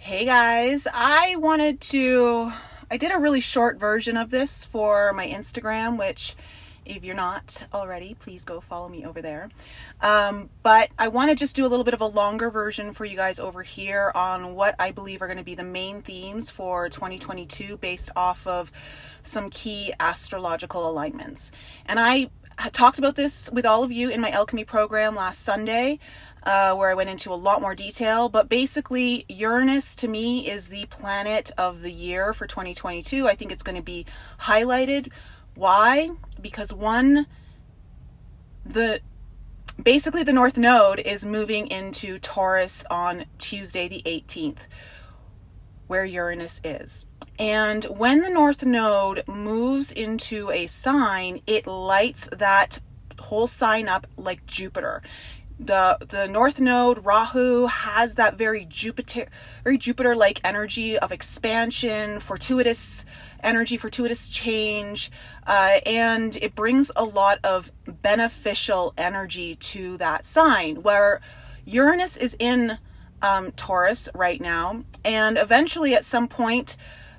Hey guys, I did a really short version of this for my Instagram, which if you're not already, please go follow me over there. But I want to just do a little bit of a longer version for you guys over here on what I believe are going to be the main themes for 2022 based off of some key astrological alignments. And I talked about this with all of you in my alchemy program last Sunday. Where I went into a lot more detail, but basically Uranus to me is the planet of the year for 2022. I think it's going to be highlighted. Why? Because basically the North Node is moving into Taurus on Tuesday the 18th, where Uranus is. And when the North Node moves into a sign, it lights that whole sign up like Jupiter. The North Node, Rahu, has that very Jupiter-like energy of expansion, fortuitous energy, fortuitous change, and it brings a lot of beneficial energy to that sign, where Uranus is in Taurus right now, and eventually at some point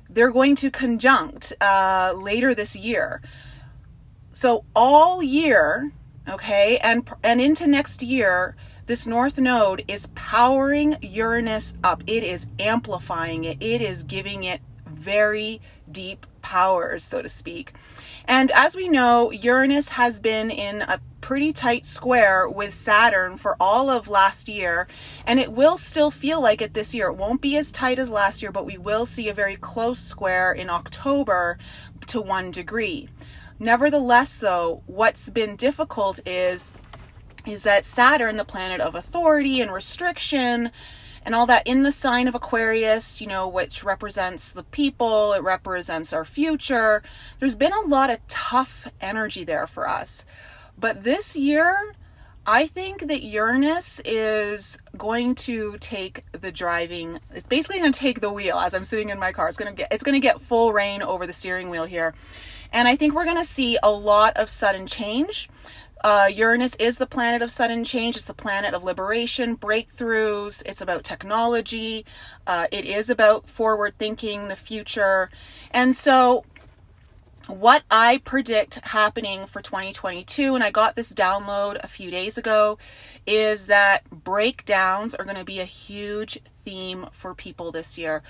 they're going to conjunct later this year. So all year, okay, and into next year, this North Node is powering Uranus up. It is amplifying it. It is giving it very deep powers, so to speak. And as we know, Uranus has been in a pretty tight square with Saturn for all of last year, and it will still feel like it this year. It won't be as tight as last year, but we will see a very close square in October to 1 degree. Nevertheless, though, what's been difficult is that Saturn, the planet of authority and restriction and all that, in the sign of Aquarius, which represents the people, it represents our future. There's been a lot of tough energy there for us. But this year, I think that Uranus is going to take the driving. It's basically going to take the wheel as I'm sitting in my car. It's going to get full reign over the steering wheel here. And I think we're going to see a lot of sudden change. Uranus is the planet of sudden change. It's the planet of liberation, breakthroughs. It's about technology. It is about forward thinking, the future. And so what I predict happening for 2022, and I got this download a few days ago, is that breakdowns are going to be a huge theme for people this year.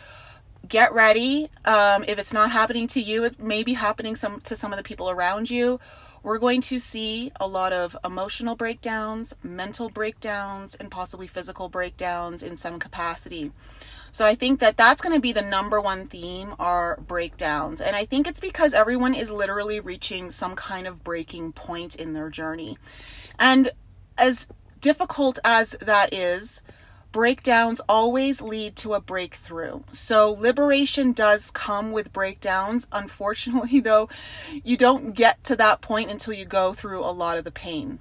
Get ready. If it's not happening to you, it may be happening to some of the people around you. We're going to see a lot of emotional breakdowns, mental breakdowns, and possibly physical breakdowns in some capacity. So I think that that's going to be the number one theme, are breakdowns. And I think it's because everyone is literally reaching some kind of breaking point in their journey. And as difficult as that is, breakdowns always lead to a breakthrough. So liberation does come with breakdowns. Unfortunately, though, you don't get to that point until you go through a lot of the pain.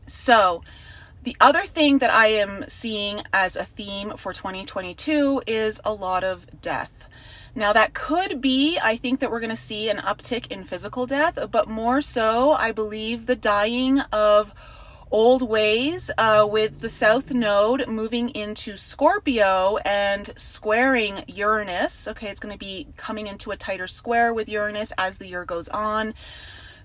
So the other thing that I am seeing as a theme for 2022 is a lot of death. Now that could be, I think that we're going to see an uptick in physical death, but more so, I believe the dying of old ways, with the South Node moving into Scorpio and squaring Uranus. Okay, it's going to be coming into a tighter square with Uranus as the year goes on.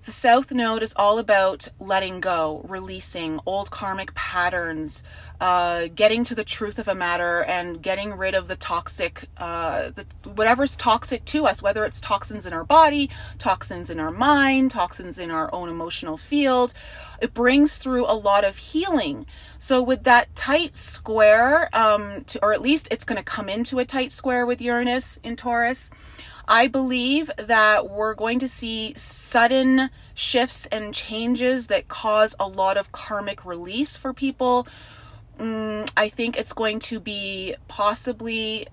The South Node is all about letting go, releasing old karmic patterns, getting to the truth of a matter and getting rid of the toxic, whatever's toxic to us, whether it's toxins in our body, toxins in our mind, toxins in our own emotional field. It brings through a lot of healing. So with that tight square, or at least it's going to come into a tight square with Uranus in Taurus, I believe that we're going to see sudden shifts and changes that cause a lot of karmic release for people. I think it's going to be possibly,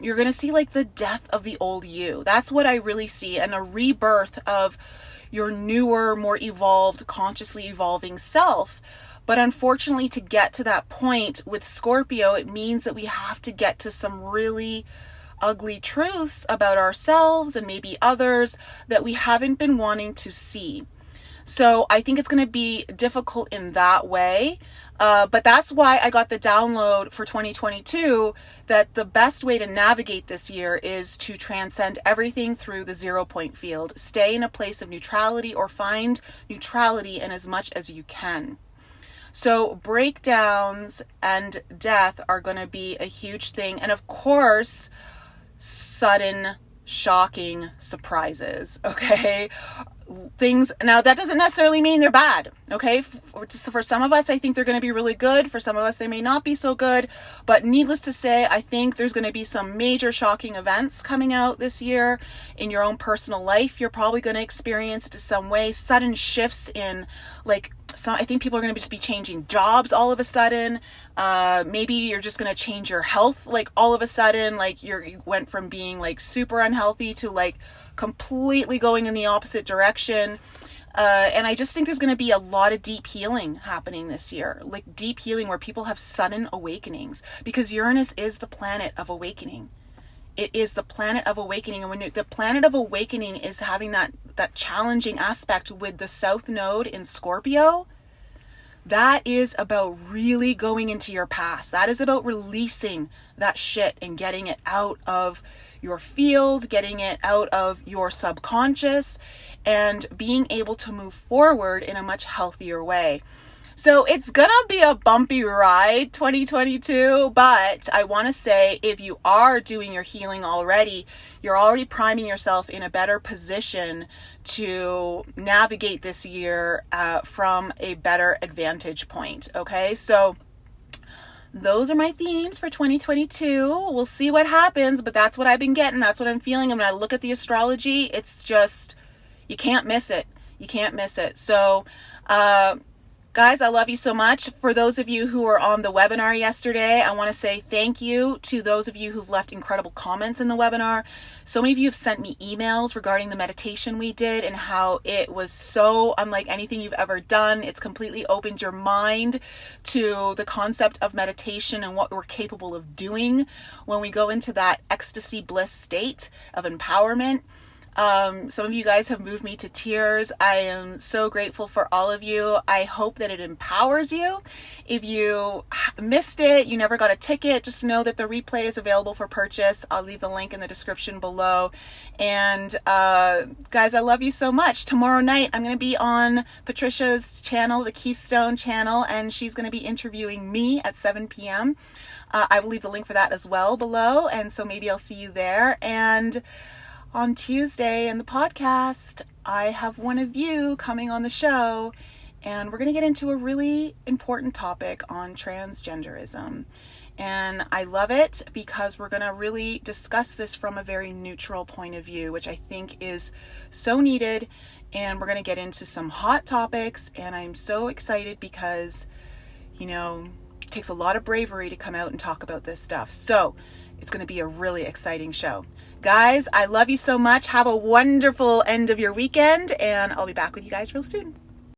you're going to see like the death of the old you. That's what I really see, and a rebirth of your newer, more evolved, consciously evolving self. But unfortunately, to get to that point with Scorpio, it means that we have to get to some really ugly truths about ourselves and maybe others that we haven't been wanting to see. So I think it's going to be difficult in that way. But that's why I got the download for 2022 that the best way to navigate this year is to transcend everything through the 0 point field. Stay in a place of neutrality or find neutrality in as much as you can. So breakdowns and death are going to be a huge thing. And of course, sudden, shocking surprises, okay? Things, now that doesn't necessarily mean they're bad, okay? For some of us, I think they're going to be really good. For some of us, they may not be so good. But needless to say, I think there's going to be some major shocking events coming out this year in your own personal life. You're probably going to experience it in some way, sudden shifts in I think people are going to just be changing jobs all of a sudden. Maybe you're just going to change your health all of a sudden. You went from being super unhealthy to completely going in the opposite direction. And I just think there's going to be a lot of deep healing happening this year. Deep healing where people have sudden awakenings, because Uranus is the planet of awakening. It is the planet of awakening. And when the planet of awakening is having that challenging aspect with the South Node in Scorpio, that is about really going into your past. That is about releasing that shit and getting it out of your field, getting it out of your subconscious, and being able to move forward in a much healthier way. So it's gonna be a bumpy ride, 2022, but I want to say, if you are doing your healing already, you're already priming yourself in a better position to navigate this year from a better advantage point, okay? So those are my themes for 2022. We'll see what happens, but that's what I've been getting. That's what I'm feeling. And when I look at the astrology, it's just, you can't miss it. You can't miss it. So, guys, I love you so much. For those of you who were on the webinar yesterday, I want to say thank you to those of you who've left incredible comments in the webinar. So many of you have sent me emails regarding the meditation we did and how it was so unlike anything you've ever done. It's completely opened your mind to the concept of meditation and what we're capable of doing when we go into that ecstasy bliss state of empowerment. Some of you guys have moved me to tears. I am so grateful for all of you. I hope that it empowers you. If you missed it, you never got a ticket, just know that the replay is available for purchase. I'll leave the link in the description below. And guys, I love you so much. Tomorrow night, I'm going to be on Patricia's channel, the Keystone channel, and she's going to be interviewing me at 7 p.m. I will leave the link for that as well below. And so maybe I'll see you there. And on Tuesday in the podcast, I have one of you coming on the show, and we're going to get into a really important topic on transgenderism. And I love it because we're going to really discuss this from a very neutral point of view, which I think is so needed. And we're going to get into some hot topics, and I'm so excited because, it takes a lot of bravery to come out and talk about this stuff. So it's going to be a really exciting show. Guys, I love you so much. Have a wonderful end of your weekend, and I'll be back with you guys real soon.